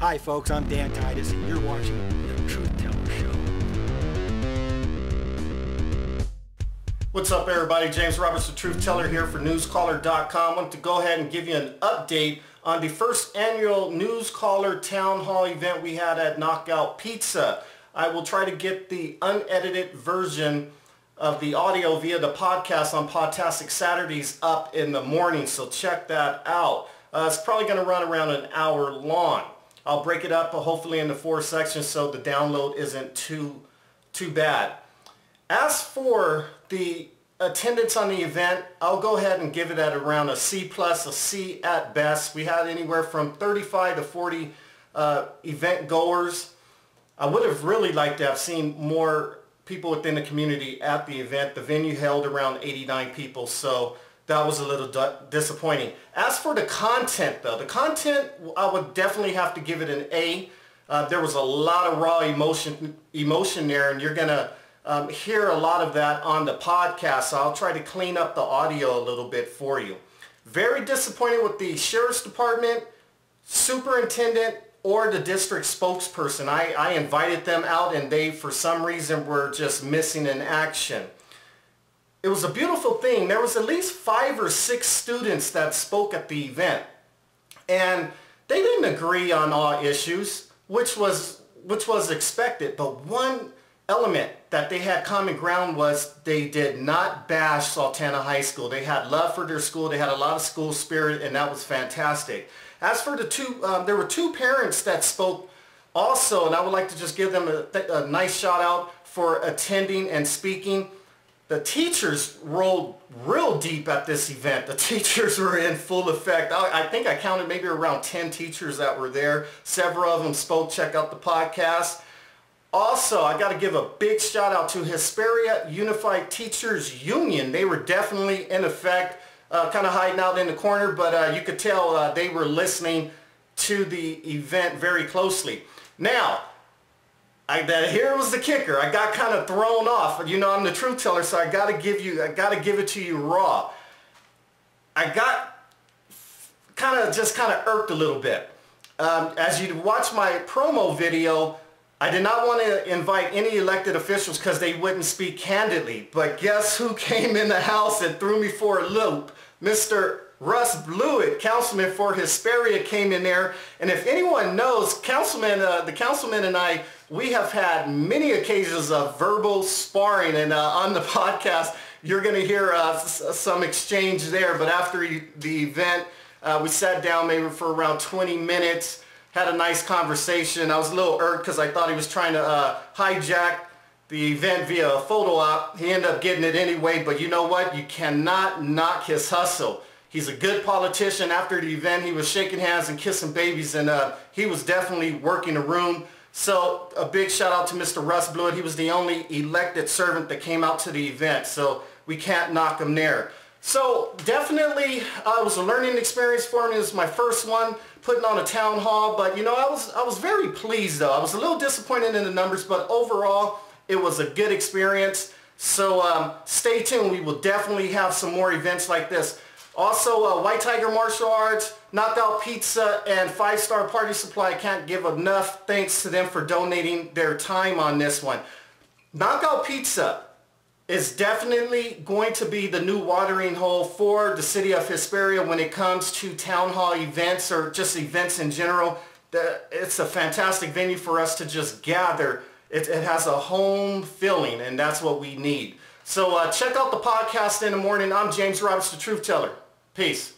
Hi folks, I'm Dan Titus and you're watching The Truth Teller Show. What's up everybody? James Roberts, The Truth Teller here for newscaller.com. I want to go ahead and give you an update on the first annual Newscaller Town Hall event we had at Knockout Pizza. I will try to get the unedited version of the audio via the podcast on Podtastic Saturdays up in the morning, so check that out. It's probably going to run around an hour long. I'll break it up hopefully into 4 sections so the download isn't too bad. As for the attendance on the event, I'll go ahead and give it at around a C+, a C at best. We had anywhere from 35 to 40 event goers. I would have really liked to have seen more people within the community at the event. The venue held around 89 people, so that was a little disappointing. As for the content though, the content I would definitely have to give it an A. There was a lot of raw emotion there, and you're going to hear a lot of that on the podcast, so I'll try to clean up the audio a little bit for you. Very disappointed with the Sheriff's Department, Superintendent, or the district spokesperson. I invited them out and they, for some reason, were just missing in action. It was a beautiful thing. There was at least 5 or 6 students that spoke at the event, and they didn't agree on all issues, which was expected, but one element that they had common ground was they did not bash Sultana High School. They had love for their school. They had a lot of school spirit, and that was fantastic. As for the there were 2 parents that spoke also, and I would like to just give them a nice shout out for attending and speaking. The teachers rolled real deep at this event. The teachers were in full effect. I think I counted maybe around 10 teachers that were there. Several of them spoke. Check out the podcast. Also, I got to give a big shout out to Hesperia Unified Teachers Union. They were definitely in effect, kind of hiding out in the corner, but you could tell they were listening to the event very closely. Now, here was the kicker. I got kind of thrown off. You know, I'm the truth teller, so I got to give it to you raw. I got kind of irked a little bit. As you watch my promo video, I did not want to invite any elected officials because they wouldn't speak candidly. But guess who came in the house and threw me for a loop? Mr. Russ Blewett, councilman for Hesperia, came in there. And if anyone knows, the councilman and I, we have had many occasions of verbal sparring. And on the podcast, you're going to hear some exchange there. But after the event, we sat down maybe for around 20 minutes. Had a nice conversation. I was a little irked because I thought he was trying to hijack the event via a photo op. He ended up getting it anyway, but you know what? You cannot knock his hustle. He's a good politician. After the event, he was shaking hands and kissing babies, and he was definitely working the room. So a big shout out to Mr. Russ Blewett. He was the only elected servant that came out to the event, so we can't knock him there. So definitely it was a learning experience for me. It was my first one putting on a town hall, but you know, I was very pleased though. I was a little disappointed in the numbers, but overall it was a good experience. So stay tuned. We will definitely have some more events like this. Also, White Tiger Martial Arts, Knockout Pizza, and 5-Star Party Supply. Can't give enough thanks to them for donating their time on this one. Knockout Pizza is definitely going to be the new watering hole for the city of Hesperia when it comes to town hall events or just events in general. It's a fantastic venue for us to just gather. It has a home feeling, and that's what we need. So check out the podcast in the morning. I'm James Roberts, The Truth Teller. Peace.